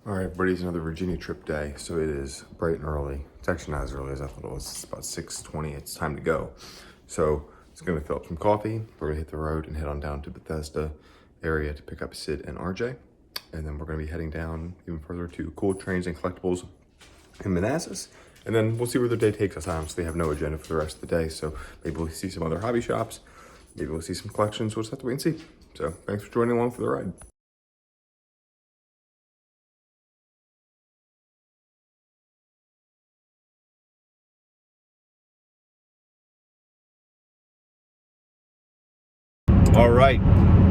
All right, everybody, it's another Virginia trip day. So it is bright and early. It's actually not as early as I thought it was. It's about 6:20. It's time to go. So it's gonna fill up some coffee. We're gonna hit the road and head on down to Bethesda area to pick up Sid and RJ. And then we're gonna be heading down even further to Toy Trains and Collectibles in Manassas. And then we'll see where the day takes us. I honestly have no agenda for the rest of the day. So maybe we'll see some other hobby shops. Maybe we'll see some collections. We'll just have to wait and see. So thanks for joining along for the ride. All right,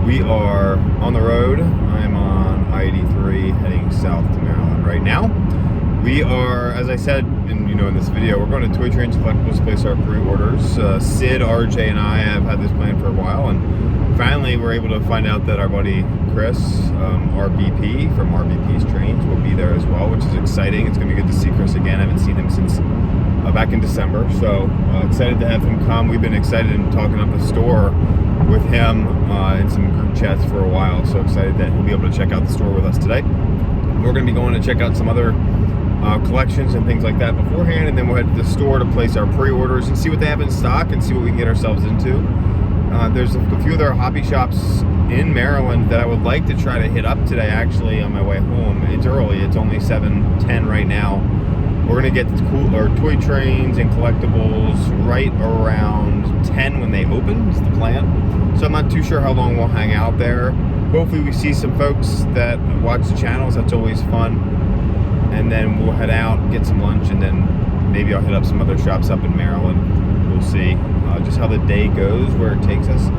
we are on the road. I'm on I-83 heading south to Maryland right now. We are, as I said in this video, we're going to Toy Trains and Collectibles to place our pre-orders. Sid, RJ, and I have had this plan for a while, and finally we're able to find out that our buddy Chris, RBP from RBP's Trains, will be there as well, which is exciting. It's going to be good to see Chris again. I haven't seen him since back in December, so excited to have him come. We've been excited and talking up the store with him in some group chats for a while, so excited that he'll be able to check out the store with us today. We're going to be going to check out some other collections and things like that beforehand, and then we'll head to the store to place our pre-orders and see what they have in stock and see what we can get ourselves into. There's a few other hobby shops in Maryland that I would like to try to hit up today, actually, on my way home. It's early, it's only 7:10 right now. We're gonna get our Toy Trains and Collectibles right around 10 when they open, is the plan. So I'm not too sure how long we'll hang out there. Hopefully we see some folks that watch the channels, that's always fun. And then we'll head out, get some lunch, and then maybe I'll hit up some other shops up in Maryland. We'll see just how the day goes, where it takes us.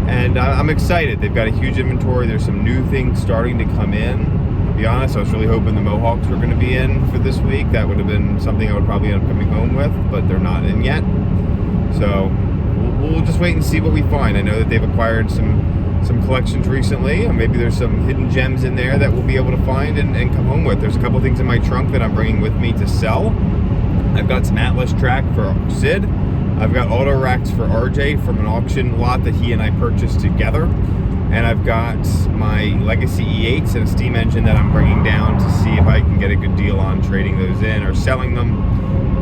And I'm excited. They've got a huge inventory. There's some new things starting to come in. To be honest, I was really hoping the Mohawks were going to be in for this week. That would have been something I would probably end up coming home with, but they're not in yet. So we'll just wait and see what we find. I know that they've acquired some collections recently, and maybe there's some hidden gems in there that we'll be able to find and come home with. There's a couple things in my trunk that I'm bringing with me to sell. I've got some Atlas track for Sid. I've got auto racks for RJ from an auction lot that he and I purchased together. And I've got my Legacy E8s and a steam engine that I'm bringing down to see if I can get a good deal on trading those in or selling them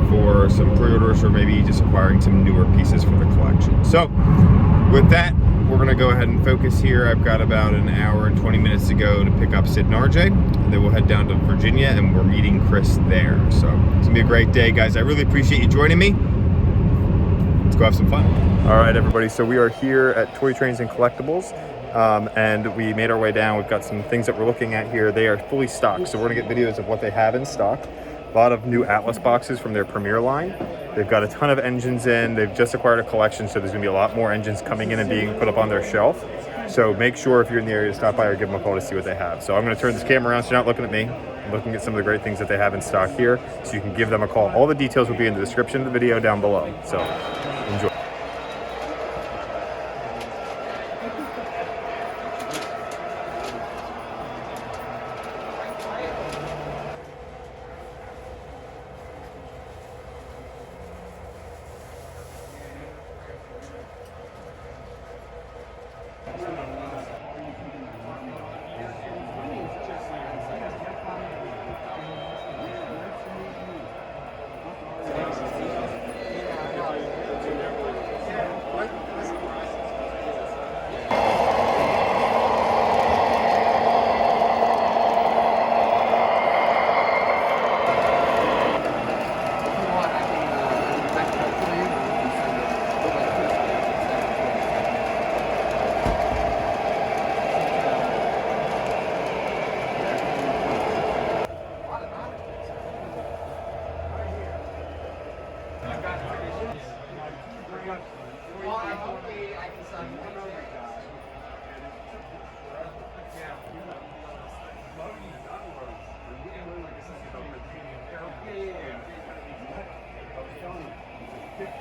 for some pre-orders, or maybe just acquiring some newer pieces for the collection. So with that, we're gonna go ahead and focus here. I've got about an hour and 20 minutes to go to pick up Sid and RJ, and then we'll head down to Virginia and we're meeting Chris there. So it's gonna be a great day, guys. I really appreciate you joining me. Let's go have some fun. All right, everybody, so we are here at Toy Trains and Collectibles. And we made our way down. We've got some things that we're looking at here. They are fully stocked, so we're gonna get videos of what they have in stock. A lot of new Atlas boxes from their Premier line. They've got a ton of engines in. They've just acquired a collection, so there's gonna be a lot more engines coming in and being put up on their shelf. So make sure if you're in the area to stop by or give them a call to see what they have. So I'm gonna turn this camera around so you're not looking at me. I'm looking at some of the great things that they have in stock here, so you can give them a call. All the details will be in the description of the video down below. So enjoy.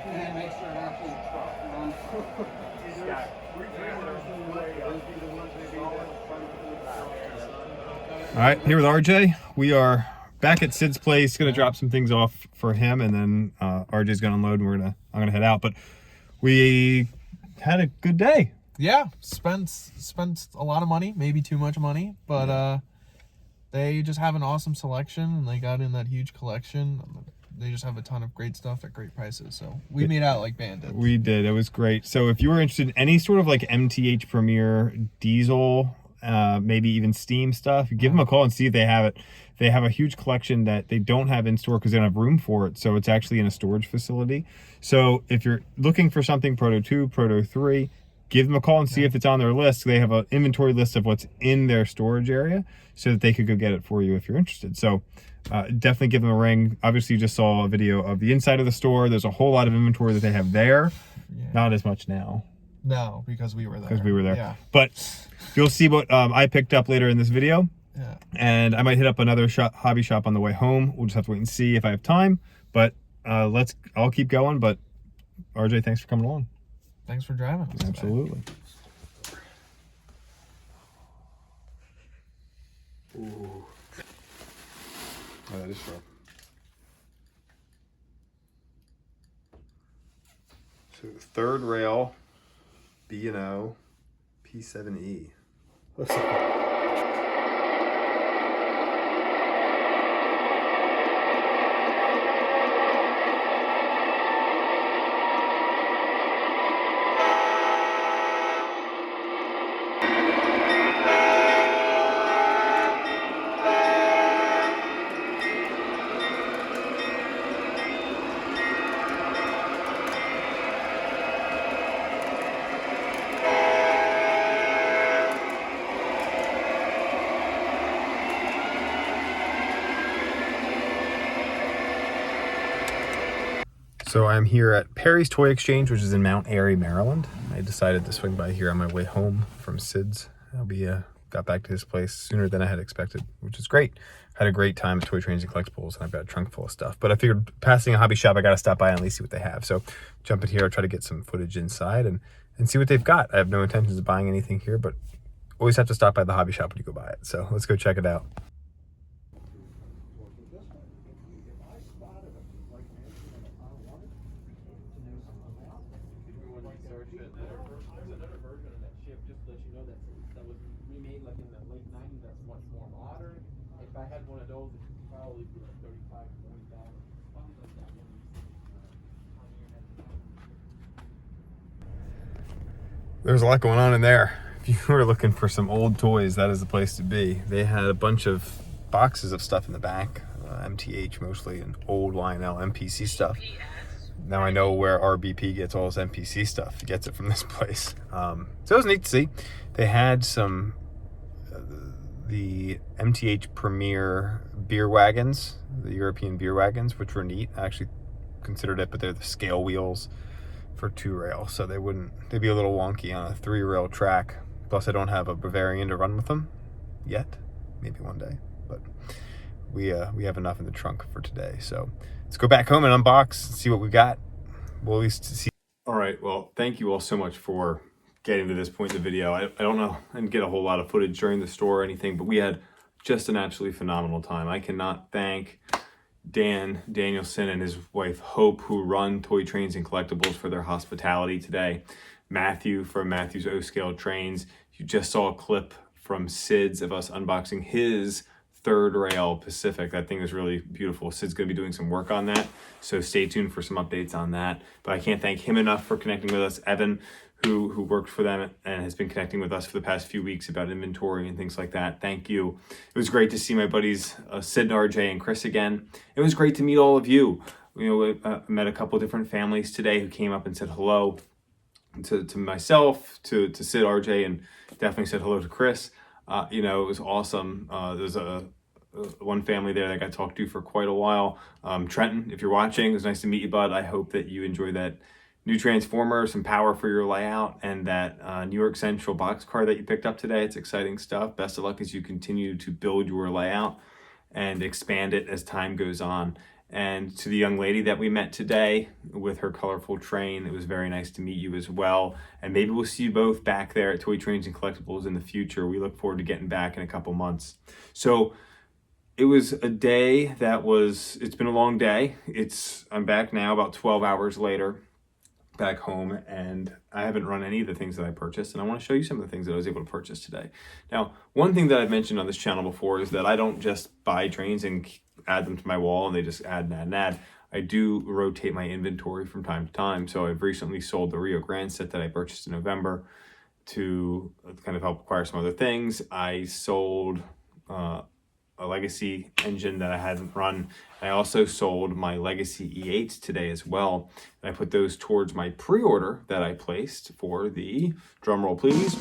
And make sure it actually runs. All right, here with RJ. We are back at Sid's place. Gonna drop some things off for him, and then RJ's gonna unload, and I'm gonna head out. But we had a good day. Yeah, spent a lot of money, maybe too much money, but they just have an awesome selection, and they got in that huge collection. They just have a ton of great stuff at great prices. So we made out like bandits. We did. It was great. So if you were interested in any sort of like MTH Premier diesel, maybe even Steam stuff, give them a call and see if they have it. They have a huge collection that they don't have in store because they don't have room for it. So it's actually in a storage facility. So if you're looking for something Proto 2, Proto 3, give them a call and see if it's on their list. They have an inventory list of what's in their storage area so that they could go get it for you if you're interested. So definitely give them a ring. Obviously, you just saw a video of the inside of the store. There's a whole lot of inventory that they have there. Yeah. Not as much now. No, because we were there. Yeah. But you'll see what I picked up later in this video. Yeah. And I might hit up another hobby shop on the way home. We'll just have to wait and see if I have time. But I'll keep going. But RJ, thanks for coming along. Thanks for driving us today. Absolutely. Ooh. Oh, that is sharp. So the third rail, B&O, P7E. Looks like So I'm here at Perry's Toy Exchange, which is in Mount Airy, Maryland. I decided to swing by here on my way home from Sid's. Got back to his place sooner than I had expected, which is great. Had a great time at Toy Trains and Collectibles, and I've got a trunk full of stuff. But I figured passing a hobby shop, I got to stop by and at least see what they have. So jump in here, I'll try to get some footage inside and see what they've got. I have no intentions of buying anything here, but always have to stop by the hobby shop when you go buy it. So let's go check it out. I had one of those, it would probably be like 35, 40,000. Something like that. There's a lot going on in there. If you were looking for some old toys, that is the place to be. They had a bunch of boxes of stuff in the back, MTH mostly, and old Lionel MPC stuff. Now I know where RBP gets all his MPC stuff. He gets it from this place. So it was neat to see. They had some the MTH Premier beer wagons, the European beer wagons, which were neat. I actually considered it, but they're the scale wheels for 2-rail, so they'd be a little wonky on a 3-rail track. Plus I don't have a Bavarian to run with them yet. Maybe one day, but we have enough in the trunk for today. So let's go back home and unbox and see what we got. We'll at least see. All right, well, thank you all so much for getting to this point in the video. I don't know, I didn't get a whole lot of footage during the store or anything, but we had just an absolutely phenomenal time. I cannot thank Dan Danielson and his wife Hope, who run Toy Trains and Collectibles, for their hospitality today. Matthew from Matthew's O-Scale Trains. You just saw a clip from Sid's of us unboxing his 3rd rail Pacific. That thing is really beautiful. Sid's going to be doing some work on that, so stay tuned for some updates on that. But I can't thank him enough for connecting with us. Evan, who worked for them and has been connecting with us for the past few weeks about inventory and things like that. Thank you. It was great to see my buddies Sid and RJ and Chris again. It was great to meet all of you. I met a couple different families today who came up and said hello to myself, to Sid, RJ, and definitely said hello to Chris. It was awesome. There's one family there that I got talked to for quite a while. Trenton, if you're watching, it was nice to meet you, bud. I hope that you enjoy that new Transformer, some power for your layout, and that New York Central boxcar that you picked up today. It's exciting stuff. Best of luck as you continue to build your layout and expand it as time goes on. And to the young lady that we met today with her colorful train, it was very nice to meet you as well. And maybe we'll see you both back there at Toy Trains and Collectibles in the future. We look forward to getting back in a couple months. So it was a day it's been a long day. I'm back now about 12 hours later. back home, and I haven't run any of the things that I purchased, and I want to show you some of the things that I was able to purchase today. Now, one thing that I've mentioned on this channel before is that I don't just buy trains and add them to my wall and they just add and add and add. I do rotate my inventory from time to time. So I've recently sold the Rio Grande set that I purchased in November to kind of help acquire some other things. I sold a Legacy engine that I hadn't run. I also sold my Legacy E8s today as well. And I put those towards my pre-order that I placed for the, drumroll please,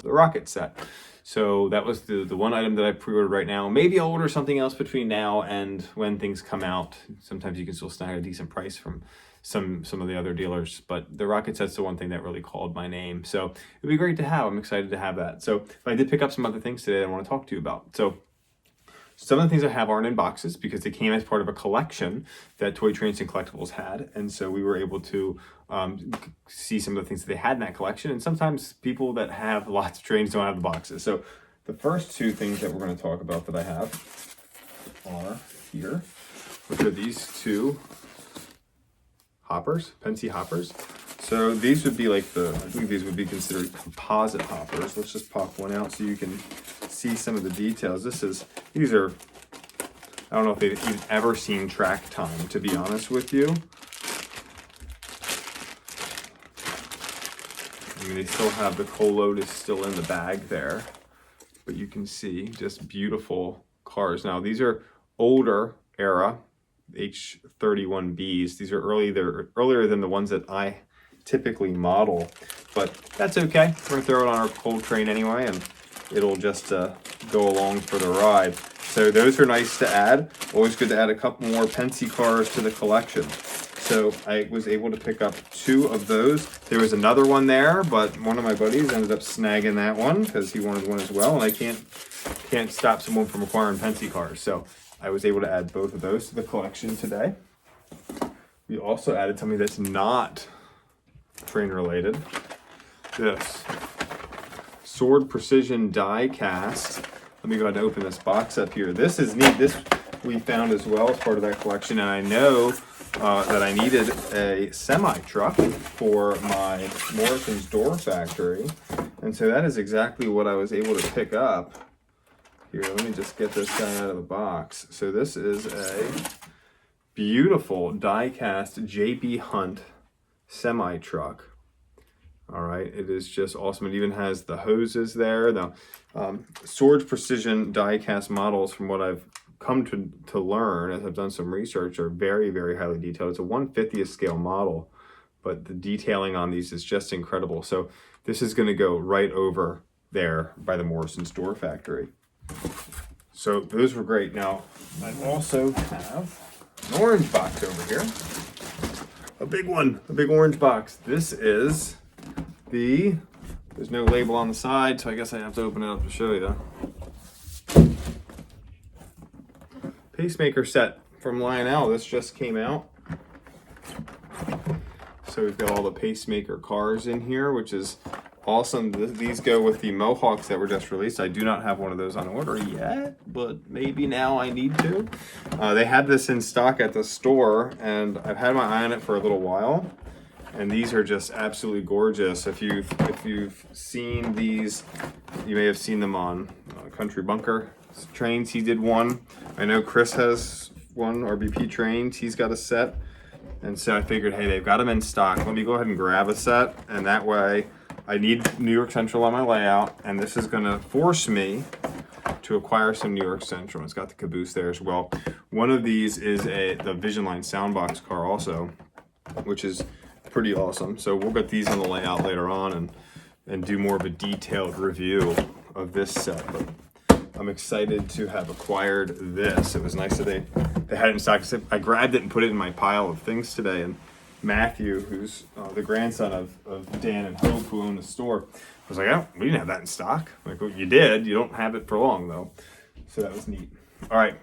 the Rocket set. So that was the one item that I pre-ordered right now. Maybe I'll order something else between now and when things come out. Sometimes you can still snag a decent price from some of the other dealers, but the Rocket set's the one thing that really called my name. So it'd be great to have. I'm excited to have that. So I did pick up some other things today that I want to talk to you about. So some of the things I have aren't in boxes because they came as part of a collection that Toy Trains and Collectibles had. And so we were able to see some of the things that they had in that collection. And sometimes people that have lots of trains don't have the boxes. So the first two things that we're going to talk about that I have are here, which are these two hoppers, Pensy hoppers. So these would be like I think these would be considered composite hoppers. Let's just pop one out so you can see some of the details. These are, I don't know if you've ever seen track time, to be honest with you. I mean, they still have the coal load is still in the bag there, but you can see just beautiful cars. Now these are older era H31Bs. These are earlier than the ones that I typically model, but that's okay. We're gonna throw it on our cold train anyway, and it'll just go along for the ride. So those are nice to add. Always good to add a couple more Pensy cars to the collection. So I was able to pick up two of those. There was another one there, but one of my buddies ended up snagging that one because he wanted one as well, and I can't stop someone from acquiring Pensy cars. So I was able to add both of those to the collection today. We also added something that's not train related. This Sword Precision die cast. Let me go ahead and open this box up here. This is neat. This we found as well as part of that collection, and I know that I needed a semi-truck for my Morrison's door factory, and so that is exactly what I was able to pick up. Here, let me just get this guy out of the box. So this is a beautiful die-cast JB Hunt semi-truck. All right, it is just awesome. It even has the hoses there. The Sword Precision die-cast models, from what I've come to learn as I've done some research, are very, very highly detailed. It's a 1/50th scale model, but the detailing on these is just incredible. So this is going to go right over there by the Morrison's door factory. So those were great. Now I also have an orange box over here. A big one, a big orange box. This is there's no label on the side, so I guess I have to open it up to show you. Pacemaker Set from Lionel. This just came out. So we've got all the Pacemaker cars in here, which is awesome. These go with the Mohawks that were just released. I do not have one of those on order yet, but maybe now I need to. They had this in stock at the store, and I've had my eye on it for a little while. And these are just absolutely gorgeous. If you've seen these, you may have seen them on Country Bunker trains. He did one. I know Chris has one, RBP trains. He's got a set. And so I figured, hey, they've got them in stock. Let me go ahead and grab a set. And that way, I need New York Central on my layout. And this is going to force me to acquire some New York Central. It's got the caboose there as well. One of these is the Vision Line Soundbox car also, which is pretty awesome. So we'll get these on the layout later on and do more of a detailed review of this set. But I'm excited to have acquired this. It was nice that they had it in stock. I grabbed it and put it in my pile of things today. And Matthew, who's the grandson of Dan and Hope, who own the store, was like, oh, we didn't have that in stock. I'm like, well, you did. You don't have it for long, though. So that was neat. All right.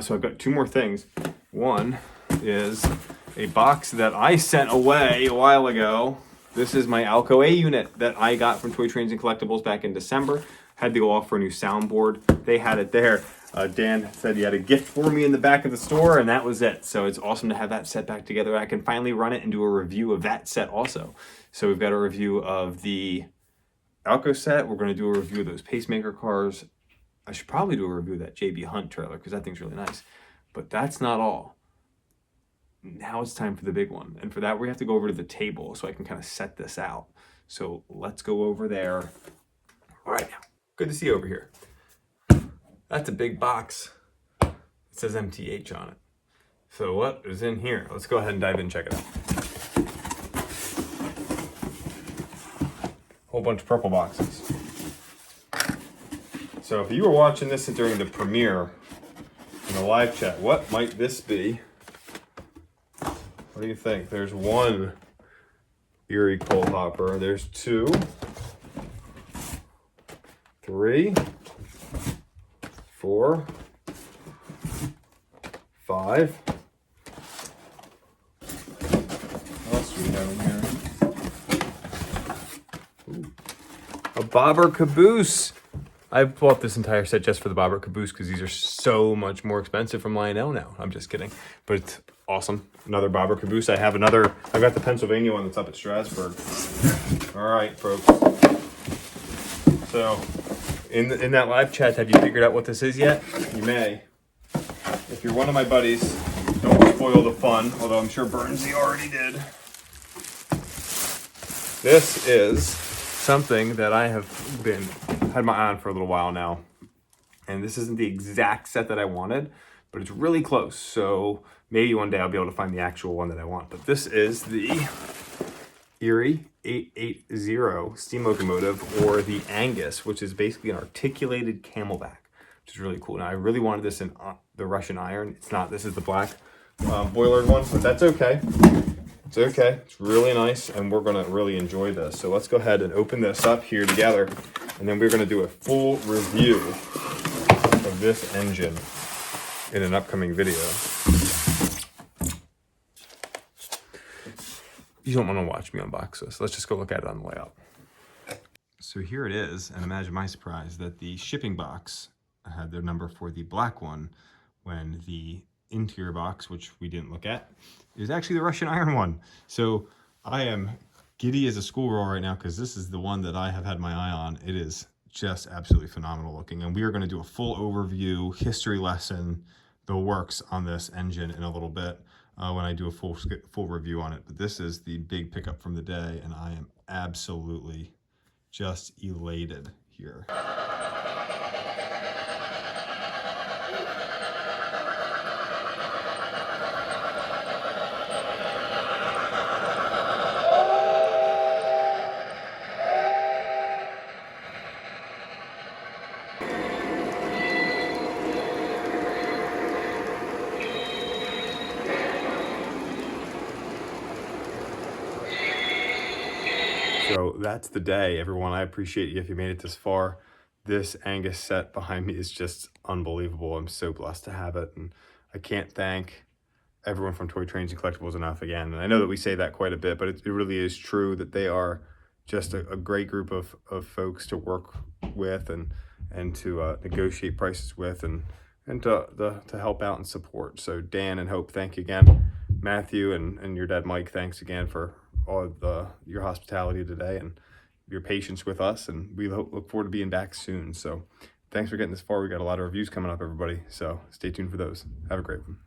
So I've got two more things. One is a box that I sent away a while ago. This is my Alco A unit that I got from Toy Trains and Collectibles back in December. Had to go off for a new soundboard. They had it there. Dan said he had a gift for me in the back of the store, and that was it. So it's awesome to have that set back together. I can finally run it and do a review of that set also. So we've got a review of the Alco set. We're going to do a review of those Pacemaker cars. I should probably do a review of that JB Hunt trailer because that thing's really nice. But that's not all. Now it's time for the big one. And for that, we have to go over to the table so I can kind of set this out. So let's go over there. All right, now, good to see you over here. That's a big box. It says MTH on it. So what is in here? Let's go ahead and dive in and check it out. Whole bunch of purple boxes. So if you were watching this during the premiere in the live chat, what might this be? What do you think? There's one Erie coal hopper. There's 2, 3, 4, 5. What else do we have in here? Ooh. A bobber caboose. I bought this entire set just for the bobber caboose because these are so much more expensive from Lionel now. I'm just kidding, but it's awesome. Another bobber caboose. I've got the Pennsylvania one that's up at Strasburg. All right, folks. So in that live chat, have you figured out what this is yet? You may. If you're one of my buddies, don't spoil the fun, although I'm sure Burnsy already did. This is something that I have had my eye on for a little while now. And this isn't the exact set that I wanted, but it's really close. So maybe one day I'll be able to find the actual one that I want. But this is the Erie 880 steam locomotive, or the Angus, which is basically an articulated camelback, which is really cool. Now I really wanted this in the Russian iron. It's not. This is the black boiler one, but that's okay. It's okay. It's really nice, and we're going to really enjoy this. So let's go ahead and open this up here together, and then we're going to do a full review of this engine in an upcoming video. You don't want to watch me unbox this. Let's just go look at it on the way out. So here it is, and imagine my surprise that the shipping box had their number for the black one when the interior box, which we didn't look at, is actually the Russian iron one. So I am giddy as a schoolgirl right now because this is the one that I have had my eye on. It is just absolutely phenomenal looking, and we are going to do a full overview, history lesson, the works on this engine in a little bit when I do a full review on it. But this is the big pickup from the day, and I am absolutely just elated here. So that's the day, everyone. I appreciate you if you made it this far. This Angus set behind me is just unbelievable. I'm so blessed to have it, and I can't thank everyone from Toy Trains and Collectibles enough again. And I know that we say that quite a bit, but it really is true that they are just a great group of folks to work with and to negotiate prices with and to help out and support. So Dan and Hope, thank you again. Matthew and your dad Mike, thanks again for all of your hospitality today and your patience with us, and we look forward to being back soon. So thanks for getting this far. We got a lot of reviews coming up, everybody, so stay tuned for those. Have a great one.